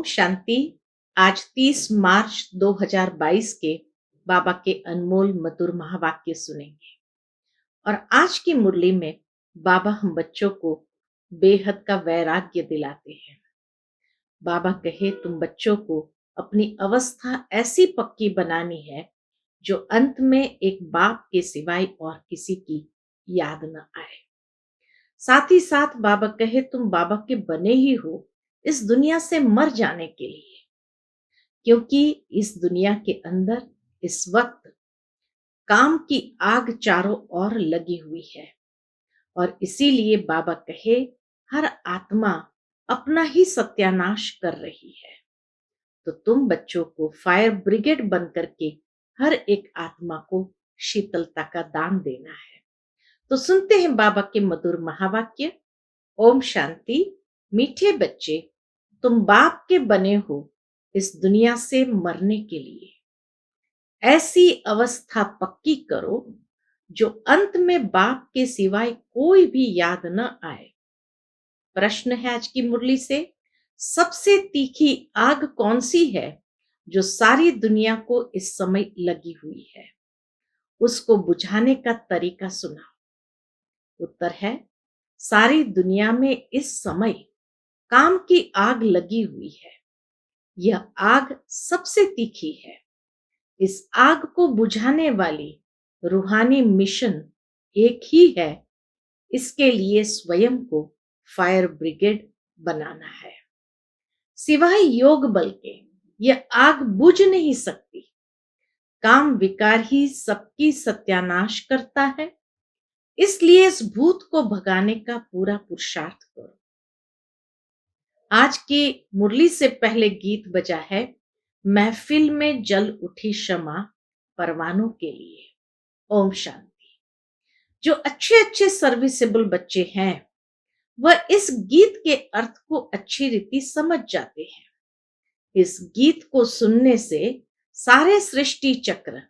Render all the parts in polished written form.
शांति। आज 30 मार्च 2022 के बाबा के अनमोल मधुर महावाक्य सुनेंगे। और आज की मुरली में बाबा हम बच्चों को बेहद का वैराग्य दिलाते हैं। बाबा कहे तुम बच्चों को अपनी अवस्था ऐसी पक्की बनानी है जो अंत में एक बाप के सिवाय और किसी की याद न आए। साथ ही साथ बाबा कहे तुम बाबा के बने ही हो इस दुनिया से मर जाने के लिए, क्योंकि इस दुनिया के अंदर इस वक्त काम की आग चारों ओर लगी हुई है। और इसीलिए बाबा कहे हर आत्मा अपना ही सत्यानाश कर रही है। तो तुम बच्चों को फायर ब्रिगेड बन करके हर एक आत्मा को शीतलता का दान देना है। तो सुनते हैं बाबा के मधुर महावाक्य। ओम शांति। मीठे बच्चे, तुम बाप के बने हो इस दुनिया से मरने के लिए। ऐसी अवस्था पक्की करो जो अंत में बाप के सिवाय कोई भी याद न आए। प्रश्न है आज की मुरली से, सबसे तीखी आग कौन सी है जो सारी दुनिया को इस समय लगी हुई है? उसको बुझाने का तरीका सुनाओ। उत्तर है, सारी दुनिया में इस समय काम की आग लगी हुई है। यह आग सबसे तीखी है। इस आग को बुझाने वाली रूहानी मिशन एक ही है। इसके लिए स्वयं को फायर ब्रिगेड बनाना है। सिवाय योग बल के यह आग बुझ नहीं सकती। काम विकार ही सबकी सत्यानाश करता है। इसलिए इस भूत को भगाने का पूरा पुरुषार्थ करो। आज की मुरली से पहले गीत बजा है, महफिल में जल उठी शमा परवानों के लिए। ओम शांति। जो अच्छे अच्छे सर्विसेबल बच्चे हैं वह इस गीत के अर्थ को अच्छी रीति समझ जाते हैं। इस गीत को सुनने से सारे सृष्टि चक्र,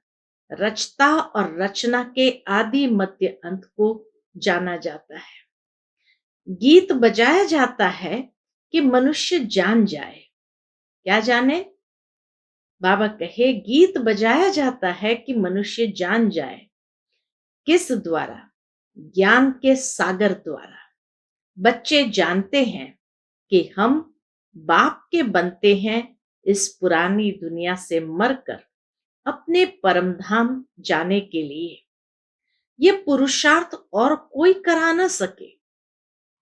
रचता और रचना के आदि मध्य अंत को जाना जाता है। गीत बजाया जाता है कि मनुष्य जान जाए। क्या जाने? बाबा कहे गीत बजाया जाता है कि मनुष्य जान जाए। किस द्वारा? ज्ञान के सागर द्वारा। बच्चे जानते हैं कि हम बाप के बनते हैं इस पुरानी दुनिया से मरकर अपने परम धाम जाने के लिए। यह पुरुषार्थ और कोई करा न सके।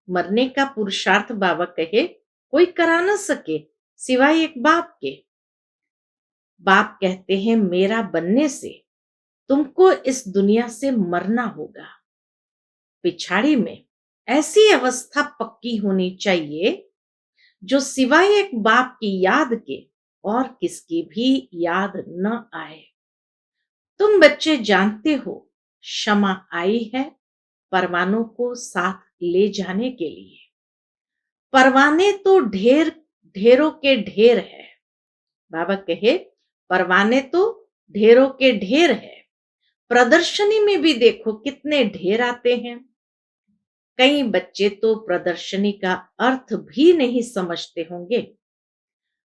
मरने का पुरुषार्थ बाबा कहे कोई करा न सके सिवाय एक बाप के। बाप कहते हैं मेरा बनने से तुमको इस दुनिया से मरना होगा। पिछाड़ी में ऐसी अवस्था पक्की होनी चाहिए जो सिवाय एक बाप की याद के और किसकी भी याद न आए। तुम बच्चे जानते हो क्षमा आई है परवानों को साथ ले जाने के लिए। परवाने तो ढेरों के ढेर है। बाबा कहे परवाने तो ढेरों के ढेर है। प्रदर्शनी में भी देखो कितने ढेर आते हैं। कई बच्चे तो प्रदर्शनी का अर्थ भी नहीं समझते होंगे।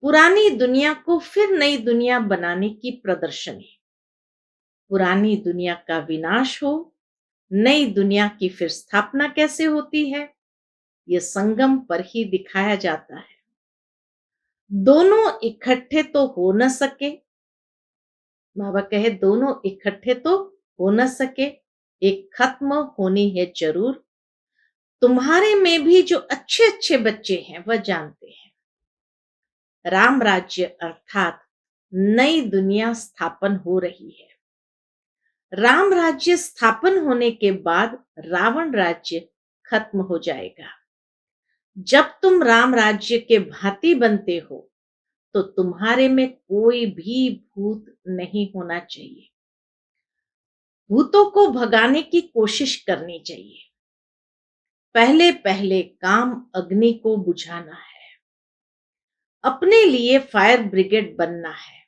पुरानी दुनिया को फिर नई दुनिया बनाने की प्रदर्शनी। पुरानी दुनिया का विनाश हो, नई दुनिया की फिर स्थापना कैसे होती है, यह संगम पर ही दिखाया जाता है। दोनों इकट्ठे तो हो न सके। बाबा कहे दोनों इकट्ठे तो हो न सके, एक खत्म होनी है जरूर। तुम्हारे में भी जो अच्छे अच्छे बच्चे हैं वह जानते हैं राम राज्य अर्थात नई दुनिया स्थापन हो रही है। राम राज्य स्थापन होने के बाद रावण राज्य खत्म हो जाएगा। जब तुम राम राज्य के भांति बनते हो तो तुम्हारे में कोई भी भूत नहीं होना चाहिए। भूतों को भगाने की कोशिश करनी चाहिए। पहले पहले काम अग्नि को बुझाना है। अपने लिए फायर ब्रिगेड बनना है।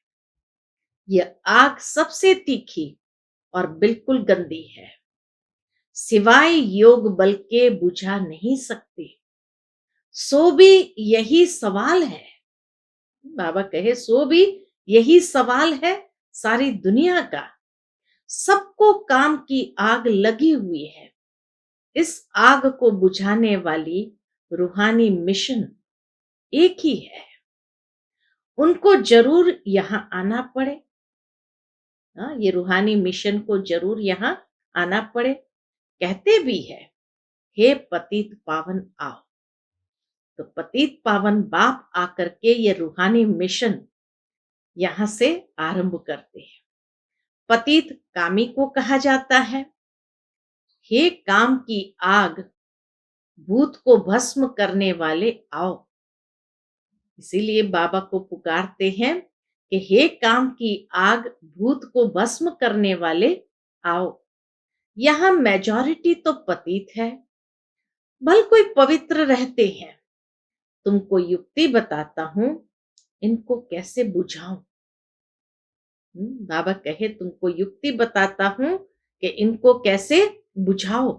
यह आग सबसे तीखी और बिल्कुल गंदी है। सिवाय योग बल के बुझा नहीं सकती। सो भी यही सवाल है, बाबा कहे सो भी यही सवाल है सारी दुनिया का। सबको काम की आग लगी हुई है। इस आग को बुझाने वाली रूहानी मिशन एक ही है। उनको जरूर यहां आना पड़े। हाँ, ये रूहानी मिशन को जरूर यहाँ आना पड़े। कहते भी है, हे पतित पावन आओ। तो पतित पावन बाप आकर के ये रूहानी मिशन यहां से आरंभ करते हैं। पतित कामी को कहा जाता है, हे काम की आग, भूत को भस्म करने वाले आओ। इसीलिए बाबा को पुकारते हैं कि हे काम की आग, भूत को भस्म करने वाले आओ। यहां मेजॉरिटी तो पतित है, भल कोई पवित्र रहते हैं। तुमको युक्ति बताता हूं, इनको कैसे बुझाऊं। बाबा कहे तुमको युक्ति बताता हूं कि इनको कैसे बुझाओ।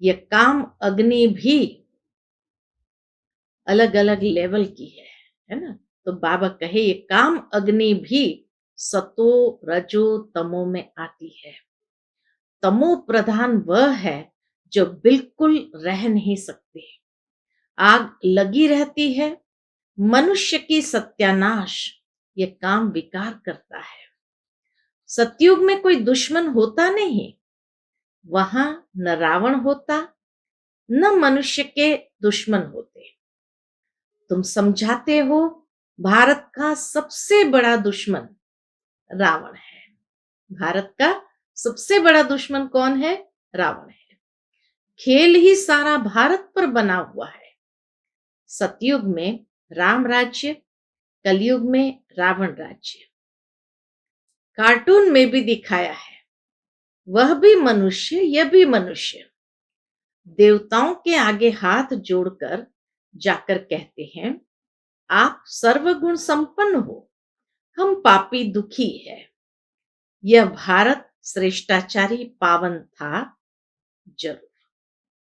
ये काम अग्नि भी अलग अलग लेवल की है ना। तो बाबा कहे ये काम अग्नि भी सतो रजो तमो में आती है। तमो प्रधान वह है जो बिल्कुल रह नहीं सकते। आग लगी रहती है। मनुष्य की सत्यानाश ये काम विकार करता है। सतयुग में कोई दुश्मन होता नहीं। वहां न रावण होता, न मनुष्य के दुश्मन होते। तुम समझाते हो भारत का सबसे बड़ा दुश्मन रावण है। भारत का सबसे बड़ा दुश्मन कौन है? रावण है। खेल ही सारा भारत पर बना हुआ है। सतयुग में राम राज्य, कलयुग में रावण राज्य। कार्टून में भी दिखाया है, वह भी मनुष्य, यह भी मनुष्य। देवताओं के आगे हाथ जोड़कर जाकर कहते हैं, आप सर्वगुण संपन्न हो, हम पापी दुखी है। यह भारत श्रेष्ठाचारी पावन था जरूर।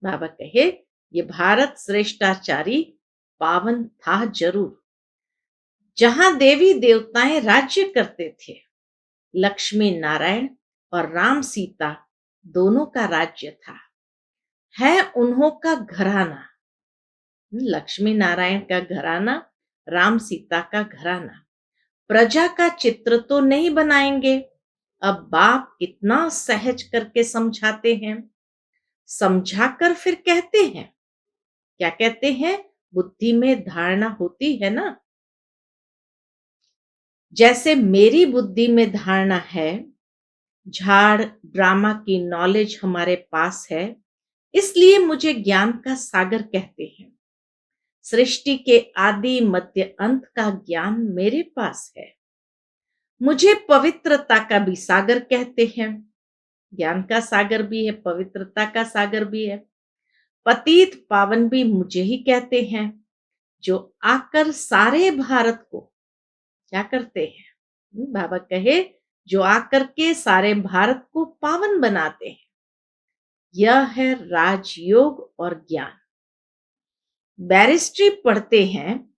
बाबा कहे ये भारत श्रेष्ठाचारी पावन था जरूर। जहां देवी देवताएं राज्य करते थे, लक्ष्मी नारायण और राम सीता दोनों का राज्य था। है उन्हों का घराना, लक्ष्मी नारायण का घराना, राम सीता का घराना। प्रजा का चित्र तो नहीं बनाएंगे। अब बाप कितना सहज करके समझाते हैं। समझाकर फिर कहते हैं, क्या कहते हैं? बुद्धि में धारणा होती है ना। जैसे मेरी बुद्धि में धारणा है, झाड़ ड्रामा की नॉलेज हमारे पास है, इसलिए मुझे ज्ञान का सागर कहते हैं। सृष्टि के आदि मध्य अंत का ज्ञान मेरे पास है। मुझे पवित्रता का भी सागर कहते हैं। ज्ञान का सागर भी है, पवित्रता का सागर भी है। पतित पावन भी मुझे ही कहते हैं, जो आकर सारे भारत को क्या करते हैं? बाबा कहे जो आकर के सारे भारत को पावन बनाते हैं। यह है राजयोग और ज्ञान। बैरिस्ट्री पढ़ते हैं,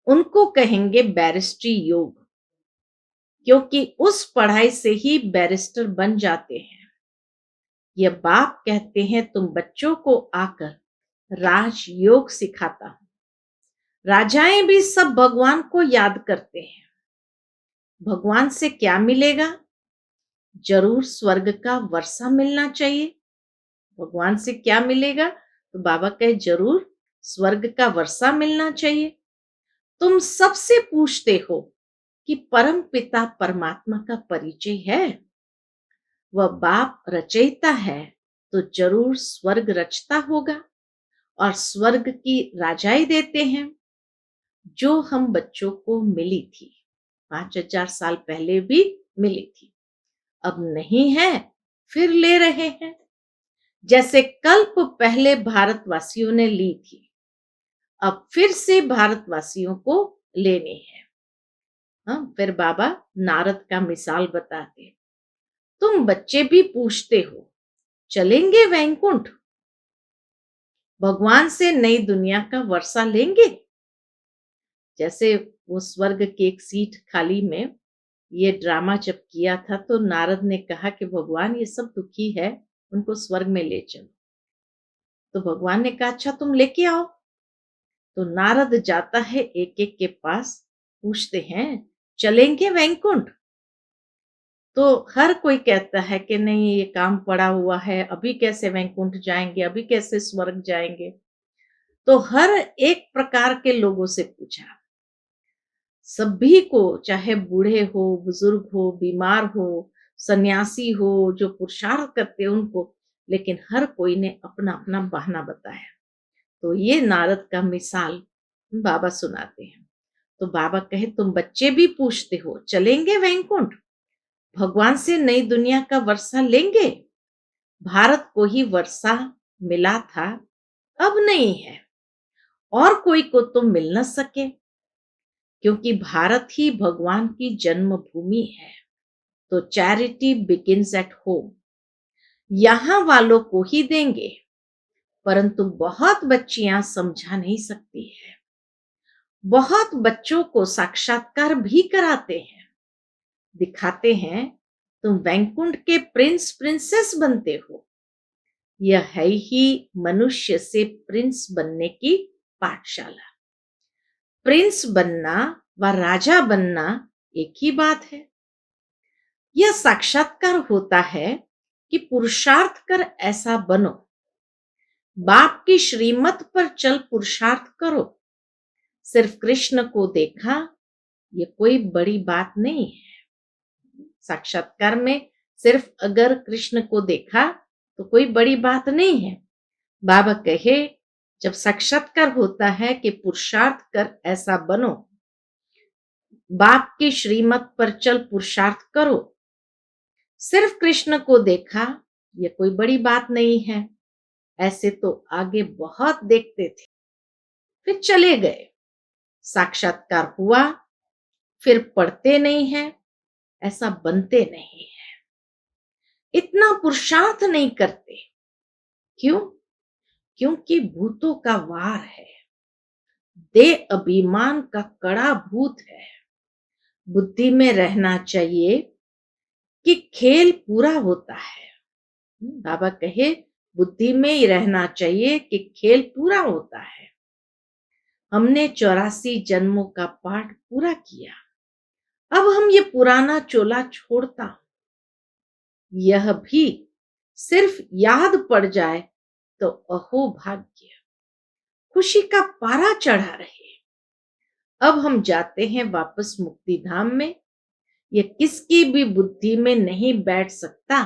उनको कहेंगे बैरिस्ट्री योग, क्योंकि उस पढ़ाई से ही बैरिस्टर बन जाते हैं। यह बाप कहते हैं तुम बच्चों को आकर राजयोग सिखाता हूं। राजाएं भी सब भगवान को याद करते हैं। भगवान से क्या मिलेगा? जरूर स्वर्ग का वर्षा मिलना चाहिए। भगवान से क्या मिलेगा? तो बाबा कहे जरूर स्वर्ग का वर्षा मिलना चाहिए। तुम सबसे पूछते हो कि परम पिता परमात्मा का परिचय है। वह बाप रचयिता है, तो जरूर स्वर्ग रचता होगा और स्वर्ग की राजाई देते हैं, जो हम बच्चों को मिली थी। 5000 साल पहले भी मिली थी, अब नहीं है, फिर ले रहे हैं। जैसे कल्प पहले भारतवासियों ने ली थी, अब फिर से भारतवासियों को लेने हैं। हाँ, फिर बाबा नारद का मिसाल बताते, तुम बच्चे भी पूछते हो चलेंगे वैकुंठ, भगवान से नई दुनिया का वर्षा लेंगे। जैसे वो स्वर्ग की एक सीट खाली में ये ड्रामा जब किया था तो नारद ने कहा कि भगवान ये सब दुखी है, उनको स्वर्ग में ले चलो। तो भगवान ने कहा अच्छा तुम लेके आओ। तो नारद जाता है एक एक के पास, पूछते हैं चलेंगे वैकुंठ? तो हर कोई कहता है कि नहीं ये काम पड़ा हुआ है, अभी कैसे वैकुंठ जाएंगे, अभी कैसे स्वर्ग जाएंगे। तो हर एक प्रकार के लोगों से पूछा, सभी को, चाहे बूढ़े हो, बुजुर्ग हो, बीमार हो, सन्यासी हो, जो पुरुषार्थ करते उनको, लेकिन हर कोई ने अपना अपना बहाना बताया। तो ये नारद का मिसाल बाबा सुनाते हैं। तो बाबा कहे तुम बच्चे भी पूछते हो चलेंगे वैकुंठ, भगवान से नई दुनिया का वर्षा लेंगे। भारत को ही वर्षा मिला था, अब नहीं है, और कोई को तो मिल न सके, क्योंकि भारत ही भगवान की जन्मभूमि है। तो चैरिटी बिगिंस एट होम, यहां वालों को ही देंगे। परंतु बहुत बच्चियां समझा नहीं सकती है, बहुत बच्चों को साक्षात्कार भी कराते हैं, दिखाते हैं तुम वैकुंठ के प्रिंस प्रिंसेस बनते हो। यह है ही मनुष्य से प्रिंस बनने की पाठशाला। प्रिंस बनना व राजा बनना एक ही बात है। यह साक्षात्कार होता है कि पुरुषार्थ कर ऐसा बनो, बाप की श्रीमत पर चल पुरुषार्थ करो। सिर्फ कृष्ण को देखा ये कोई बड़ी बात नहीं है। साक्षात्कार में सिर्फ अगर कृष्ण को देखा तो कोई बड़ी बात नहीं है। बाबा कहे जब साक्षात्कार होता है कि पुरुषार्थ कर ऐसा बनो, बाप की श्रीमत पर चल पुरुषार्थ करो। सिर्फ कृष्ण को देखा ये कोई बड़ी बात नहीं है। ऐसे तो आगे बहुत देखते थे, फिर चले गए। साक्षात्कार हुआ, फिर पढ़ते नहीं है, ऐसा बनते नहीं है। इतना पुरुषार्थ नहीं करते। क्यों? क्योंकि भूतों का वार है, दे अभिमान का कड़ा भूत है। बुद्धि में रहना चाहिए कि खेल पूरा होता है। बाबा कहे बुद्धि में ही रहना चाहिए कि खेल पूरा होता है। हमने 84 जन्मों का पाठ पूरा किया, अब हम ये पुराना चोला छोड़ता हूं। यह भी सिर्फ याद पड़ जाए तो अहो भाग्य, खुशी का पारा चढ़ा रहे। अब हम जाते हैं वापस मुक्ति धाम में, ये किसकी भी बुद्धि में नहीं बैठ सकता।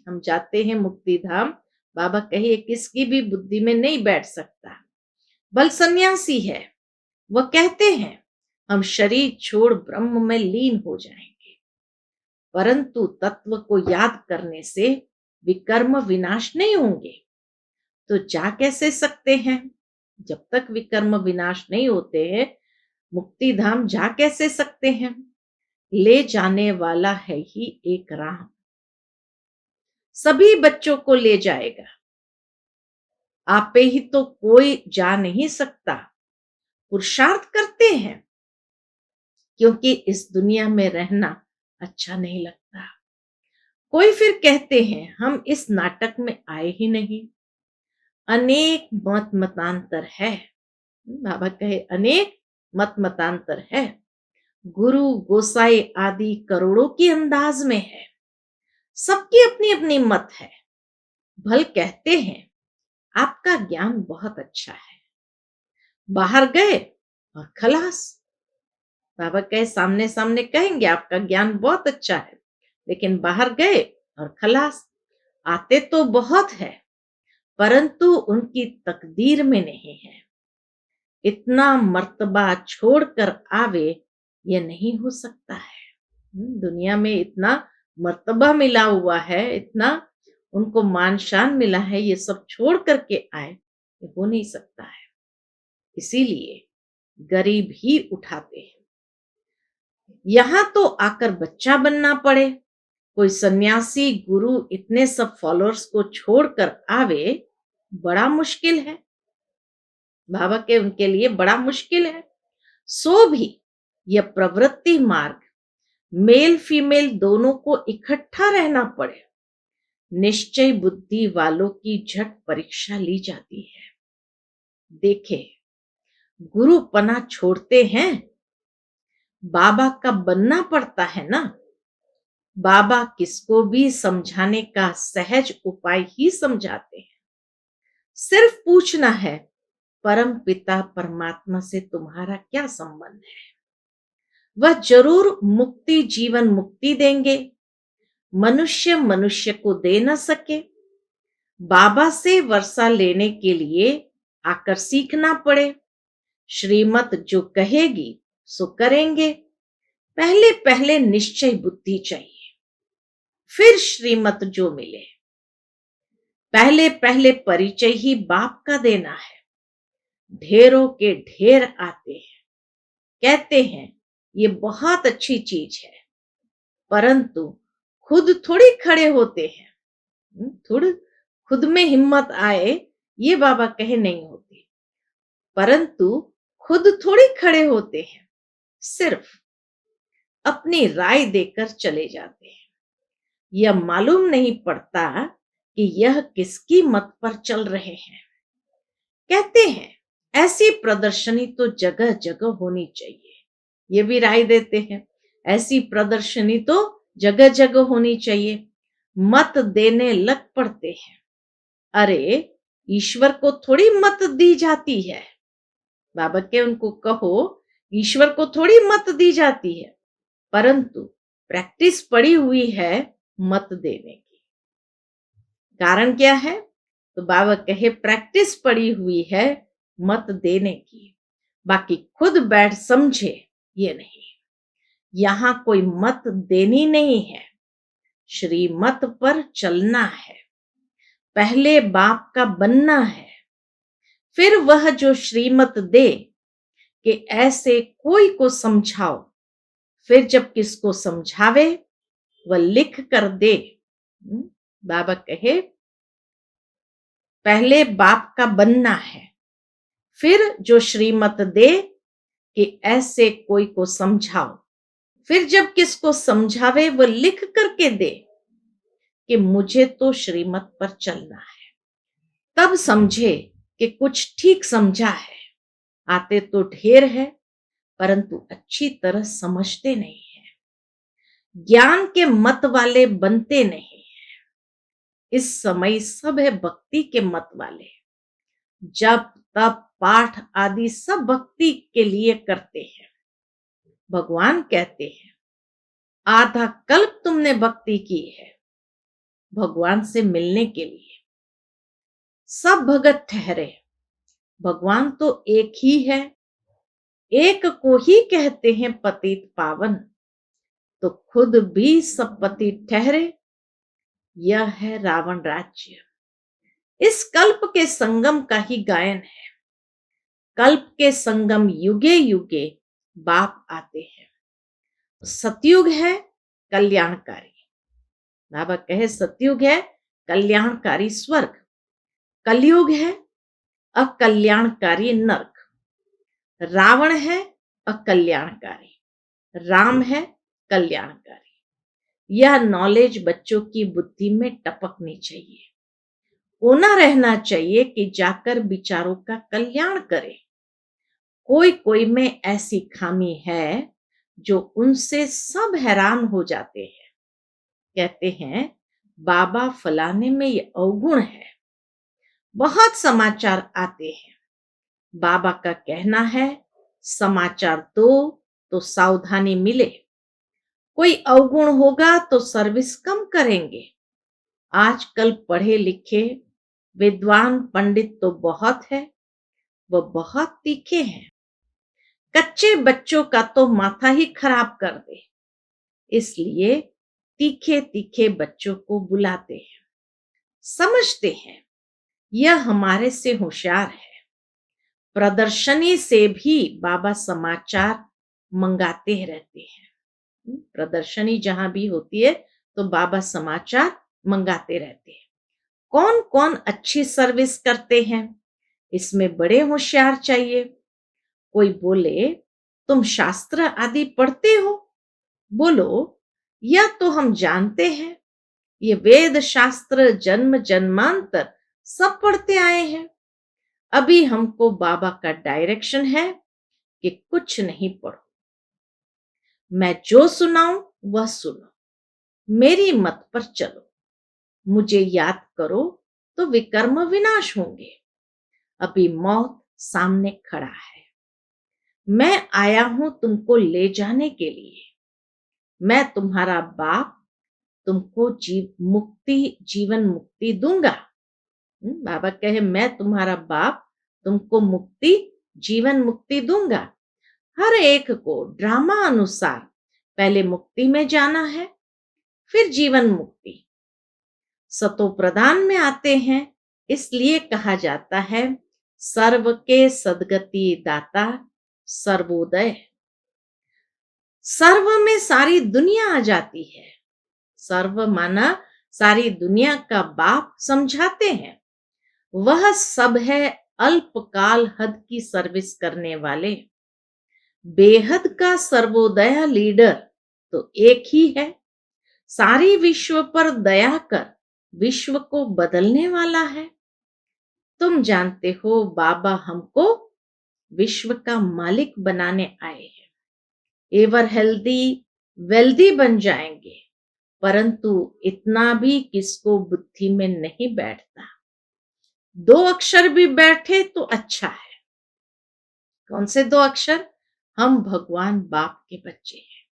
हम जाते हैं मुक्ति धाम, बाबा कहे किसकी भी बुद्धि में नहीं बैठ सकता। बल सन्यासी है, वह कहते हैं हम शरीर छोड़ ब्रह्म में लीन हो जाएंगे। परंतु तत्व को याद करने से विकर्म विनाश नहीं होंगे। तो जा कैसे सकते हैं? जब तक विकर्म विनाश नहीं होते हैं, मुक्ति धाम जा कैसे सकते हैं? ले जाने वाला है ही एक राम, सभी बच्चों को ले जाएगा। आपे ही तो कोई जा नहीं सकता। पुरुषार्थ करते हैं क्योंकि इस दुनिया में रहना अच्छा नहीं लगता। कोई फिर कहते हैं हम इस नाटक में आए ही नहीं। अनेक मत मतांतर है। बाबा कहे अनेक मत मतांतर है। गुरु गोसाई आदि करोड़ों की अंदाज में है, सबकी अपनी अपनी मत है। भल कहते हैं आपका ज्ञान बहुत अच्छा है, बाहर गए और खलास। बाबा कहे सामने सामने कहेंगे आपका ज्ञान बहुत अच्छा है, लेकिन बाहर गए और खलास। आते तो बहुत है, परंतु उनकी तकदीर में नहीं है। इतना मर्तबा छोड़कर आवे ये नहीं हो सकता है। दुनिया में इतना मर्तबा मिला हुआ है, इतना उनको मान शान मिला है, ये सब छोड़ करके आए, ये हो नहीं सकता है। इसीलिए गरीब ही उठाते हैं। यहां तो आकर बच्चा बनना पड़े, कोई सन्यासी गुरु इतने सब फॉलोअर्स को छोड़कर आवे, बड़ा मुश्किल है। बाबा के उनके लिए बड़ा मुश्किल है। सो भी यह प्रवृत्ति मार्ग मेल फीमेल दोनों को इकट्ठा रहना पड़े, निश्चय बुद्धि वालों की झट परीक्षा ली जाती है। देखे, गुरुपना छोड़ते हैं, बाबा का बनना पड़ता है ना। बाबा किसको भी समझाने का सहज उपाय ही समझाते हैं। सिर्फ पूछना है, परम पिता परमात्मा से तुम्हारा क्या संबंध है। वह जरूर मुक्ति जीवन मुक्ति देंगे। मनुष्य मनुष्य को दे न सके। बाबा से वर्षा लेने के लिए आकर सीखना पड़े। श्रीमत जो कहेगी सो करेंगे। पहले पहले निश्चय बुद्धि चाहिए, फिर श्रीमत जो मिले। पहले पहले परिचय ही बाप का देना है। ढेरों के ढेर आते हैं, कहते हैं ये बहुत अच्छी चीज है, परंतु खुद थोड़ी खड़े होते हैं। थोड़ी खुद में हिम्मत आए ये बाबा कहे नहीं होती, परंतु खुद थोड़ी खड़े होते हैं, सिर्फ अपनी राय देकर चले जाते हैं। यह मालूम नहीं पड़ता कि यह किसकी मत पर चल रहे हैं। कहते हैं ऐसी प्रदर्शनी तो जगह जगह होनी चाहिए। ये भी राय देते हैं ऐसी प्रदर्शनी तो जगह जगह होनी चाहिए। मत देने लग पड़ते हैं। अरे, ईश्वर को थोड़ी मत दी जाती है। बाबा के उनको कहो, ईश्वर को थोड़ी मत दी जाती है, परंतु प्रैक्टिस पड़ी हुई है मत देने की। कारण क्या है? तो बाबा कहे प्रैक्टिस पड़ी हुई है मत देने की, बाकी खुद बैठ समझे ये नहीं। यहां कोई मत देनी नहीं है, श्रीमत पर चलना है। पहले बाप का बनना है, फिर वह जो श्रीमत दे कि ऐसे कोई को समझाओ, फिर जब किसको समझावे वह लिख कर दे। बाबा कहे पहले बाप का बनना है, फिर जो श्रीमत दे कि ऐसे कोई को समझाओ, फिर जब किसको समझावे वह लिख करके दे कि मुझे तो श्रीमत पर चलना है। तब समझे कि कुछ ठीक समझा है। आते तो ढेर है, परंतु अच्छी तरह समझते नहीं है। ज्ञान के मत वाले बनते नहीं है। इस समय सब है भक्ति के मत वाले। जब तब पाठ आदि सब भक्ति के लिए करते हैं। भगवान कहते हैं आधा कल्प तुमने भक्ति की है भगवान से मिलने के लिए। सब भगत ठहरे, भगवान तो एक ही है। एक को ही कहते हैं पतित पावन, तो खुद भी सब पतित ठहरे। यह है रावण राज्य। इस कल्प के संगम का ही गायन है। कल्प के संगम युगे युगे बाप आते हैं। सतयुग है कल्याणकारी। बाबा कहे सतयुग है कल्याणकारी स्वर्ग, कलयुग है अकल्याणकारी नरक। रावण है अकल्याणकारी, राम है कल्याणकारी। यह नॉलेज बच्चों की बुद्धि में टपकनी चाहिए। होना रहना चाहिए कि जाकर विचारों का कल्याण करे। कोई कोई में ऐसी खामी है जो उनसे सब हैरान हो जाते हैं। कहते हैं बाबा फलाने में ये अवगुण है। बहुत समाचार आते हैं। बाबा का कहना है समाचार दो तो सावधानी मिले। कोई अवगुण होगा तो सर्विस कम करेंगे। आजकल पढ़े लिखे विद्वान पंडित तो बहुत है, वह बहुत तीखे हैं। कच्चे बच्चों का तो माथा ही खराब कर दे, इसलिए तीखे तीखे बच्चों को बुलाते हैं। समझते हैं यह हमारे से होशियार है। प्रदर्शनी से भी बाबा समाचार मंगाते रहते हैं। प्रदर्शनी जहां भी होती है तो बाबा समाचार मंगाते रहते हैं। कौन कौन अच्छी सर्विस करते हैं, इसमें बड़े होशियार चाहिए। कोई बोले, तुम शास्त्र आदि पढ़ते हो? बोलो, यह तो हम जानते हैं, ये वेद शास्त्र जन्म जन्मांतर सब पढ़ते आए हैं। अभी हमको बाबा का डायरेक्शन है कि कुछ नहीं पढ़ो, मैं जो सुनाऊं वह सुनो, मेरी मत पर चलो, मुझे याद करो तो विकर्म विनाश होंगे। अभी मौत सामने खड़ा है, मैं आया हूं तुमको ले जाने के लिए। मैं तुम्हारा बाप, तुमको जीवन मुक्ति दूंगा। बाबा कहे, मैं तुम्हारा बाप, तुमको जीवन मुक्ति दूंगा। हर एक को ड्रामा अनुसार पहले मुक्ति में जाना है, फिर जीवन मुक्ति। सतो प्रदान में आते हैं, इसलिए कहा जाता है सर्व के सदगति दाता सर्वोदय। सर्व में सारी दुनिया आ जाती है। सर्व माना सारी दुनिया का बाप समझाते हैं। वह सब है अल्पकाल हद की सर्विस करने वाले। बेहद का सर्वोदय लीडर तो एक ही है, सारी विश्व पर दया कर विश्व को बदलने वाला है। तुम जानते हो बाबा हमको विश्व का मालिक बनाने आए हैं। एवर हेल्दी वेल्दी बन जाएंगे, परंतु इतना भी किसको बुद्धि में नहीं बैठता। 2 अक्षर भी बैठे तो अच्छा है। कौन से 2 अक्षर? हम भगवान बाप के बच्चे हैं,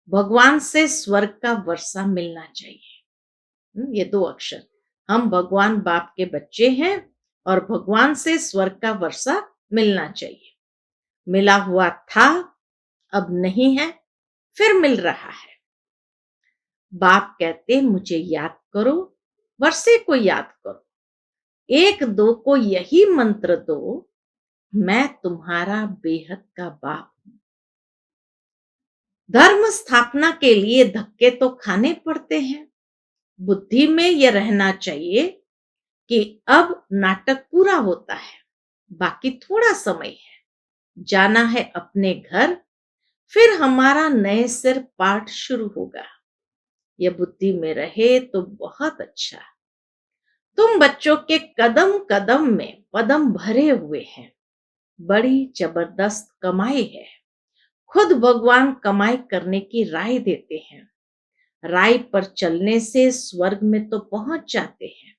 भगवान से स्वर्ग का वर्षा मिलना चाहिए। ये 2 अक्षर, हम भगवान बाप के बच्चे हैं और भगवान से स्वर्ग का वर्षा मिलना चाहिए। मिला हुआ था, अब नहीं है, फिर मिल रहा है। बाप कहते मुझे याद करो, वर्षे को याद करो, 1-2 को यही मंत्र दो, मैं तुम्हारा बेहद का बाप हूं। धर्म स्थापना के लिए धक्के तो खाने पड़ते हैं। बुद्धि में यह रहना चाहिए कि अब नाटक पूरा होता है, बाकी थोड़ा समय है, जाना है अपने घर, फिर हमारा नए सिर पाठ शुरू होगा। यह बुद्धि में रहे तो बहुत अच्छा। तुम बच्चों के कदम कदम में पदम भरे हुए हैं, बड़ी जबरदस्त कमाई है। खुद भगवान कमाई करने की राय देते हैं। राय पर चलने से स्वर्ग में तो पहुंच जाते हैं,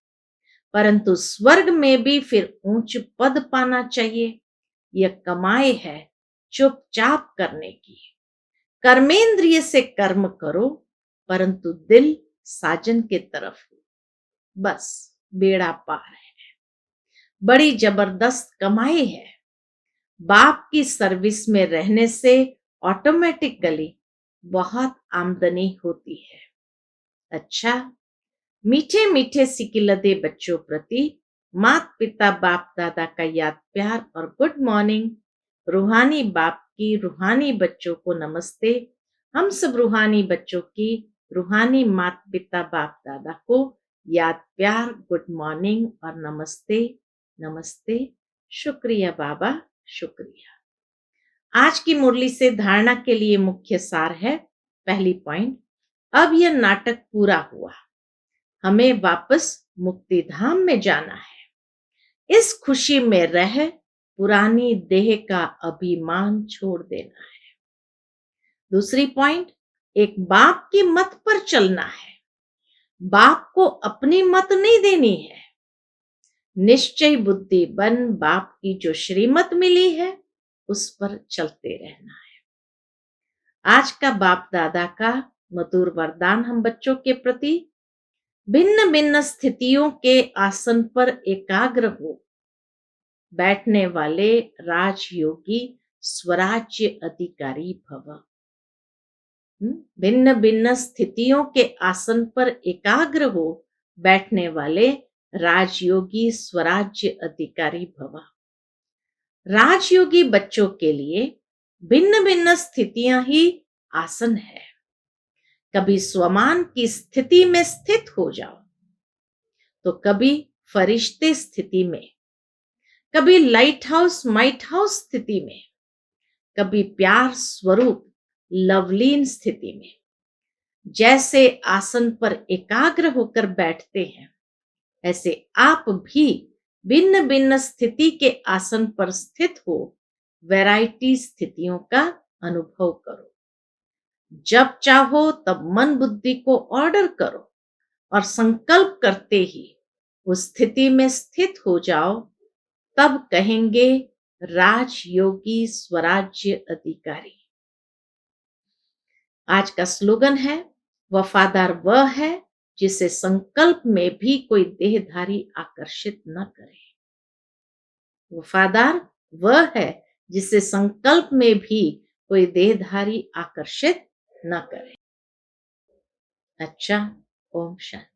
परंतु स्वर्ग में भी फिर ऊंच पद पाना चाहिए। यह कमाई है चुपचाप करने की। कर्मेंद्रिय से कर्म करो, परंतु दिल साजन के तरफ हो, बस बेड़ा पार है। बड़ी जबरदस्त कमाई है। बाप की सर्विस में रहने से ऑटोमेटिकली बहुत आमदनी होती है। अच्छा, मीठे मीठे सिकिलदे बच्चों प्रति माता पिता बाप दादा का याद प्यार और गुड मॉर्निंग। रूहानी बाप की रूहानी बच्चों को नमस्ते। हम सब रूहानी बच्चों की रूहानी माता पिता बाप दादा को याद प्यार, गुड मॉर्निंग और नमस्ते। नमस्ते। शुक्रिया बाबा, शुक्रिया। आज की मुरली से धारणा के लिए मुख्य सार है। पहली पॉइंट, अब यह नाटक पूरा हुआ, हमें वापस मुक्ति धाम में जाना है। इस खुशी में रह पुरानी देह का अभिमान छोड़ देना है। दूसरी पॉइंट, एक बाप की मत पर चलना है, बाप को अपनी मत नहीं देनी है। निश्चय बुद्धि बन बाप की जो श्रीमत मिली है उस पर चलते रहना है। आज का बाप दादा का मधुर वरदान हम बच्चों के प्रति, भिन्न भिन्न स्थितियों के आसन पर एकाग्र हो, बैठने वाले राजयोगी स्वराज्य अधिकारी भव। भिन्न भिन्न स्थितियों के आसन पर एकाग्र हो, बैठने वाले राजयोगी स्वराज्य अधिकारी भव। राजयोगी बच्चों के लिए भिन्न भिन्न स्थितियां ही आसन है। कभी स्वमान की स्थिति में स्थित हो जाओ, तो कभी फरिश्ते स्थिति में, कभी लाइट हाउस माइट हाउस स्थिति में, कभी प्यार स्वरूप लवलीन स्थिति में। जैसे आसन पर एकाग्र होकर बैठते हैं, ऐसे आप भी भिन्न भिन्न स्थिति के आसन पर स्थित हो वैरायटी स्थितियों का अनुभव करो। जब चाहो तब मन बुद्धि को ऑर्डर करो और संकल्प करते ही उस स्थिति में स्थित हो जाओ। तब कहेंगे राजयोगी स्वराज्य अधिकारी। आज का स्लोगन है, वफादार वह है जिसे संकल्प में भी कोई देहधारी आकर्षित न करे। वफादार वह है जिसे संकल्प में भी कोई देहधारी आकर्षित न करे। अच्छा, ओम शांति।